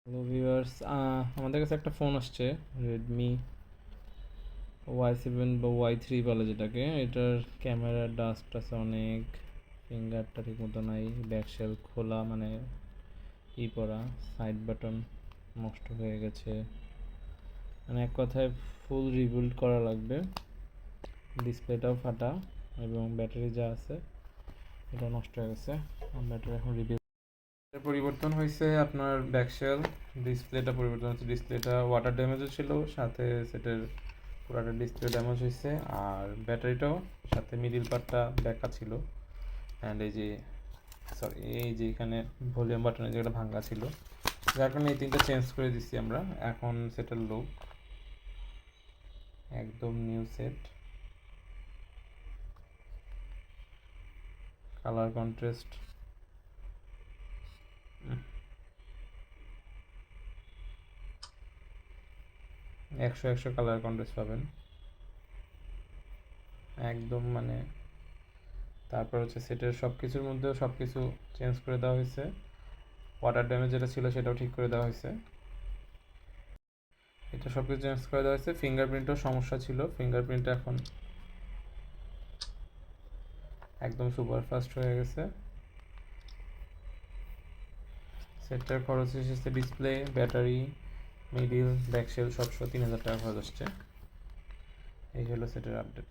Hello viewers, আমাদের কাছে একটা ফোন আসছে, রেডমি Y7 বা Y3 বলে যেটাকে। এটার ক্যামেরার ডাস্ট আছে অনেক, ফিঙ্গারটা ঠিক মতো নাই, ব্যাকশেল খোলা, মানে পড়া, সাইড বাটন নষ্ট হয়ে গেছে, মানে এক কথায় ফুল রিবিল্ড করা লাগবে। ডিসপ্লেটাও ফাটা এবং ব্যাটারি যা আছে এটা নষ্ট হয়ে গেছে। আমরা এটা এখন রিভিউ পরিবর্তন হয়েছে, আপনার ব্যাকশেল, ডিসপ্লেটা পরিবর্তন হচ্ছে, ডিসপ্লেটা ওয়াটার ড্যামেজও ছিল, সাথে সেটের পুরাটা ডিসপ্লে ড্যামেজ হয়েছে, আর ব্যাটারিটাও সাথে মিডিল পার্টটা ব্যাকা ছিল, অ্যান্ড এই যে এখানে ভলিউম বাটনের জায়গাটা ভাঙা ছিল, যার কারণে এই তিনটা চেঞ্জ করে দিচ্ছি আমরা। এখন সেটার লুক একদম new set, colour contrast 100 colour contrast পাবেন একদম, মানে তারপর হচ্ছে সেটের সব কিছুর মধ্যেও সব কিছু চেঞ্জ করে দেওয়া হয়েছে, ওয়াটার ড্যামেজ যেটা ছিল সেটাও ঠিক করে দেওয়া হয়েছে, এটা সব কিছু চেঞ্জ করে দেওয়া হয়েছে। ফিঙ্গারপ্রিন্টও সমস্যা ছিল, ফিঙ্গারপ্রিন্টটা এখন একদম সুপার ফাস্ট হয়ে গেছে। সেটটার খরচ এসেছে ডিসপ্লে, ব্যাটারি, মিডিল, ব্যাকশেল সবশো 3000 টাকা খরচ আসছে। এই হলো সেটের আপডেট।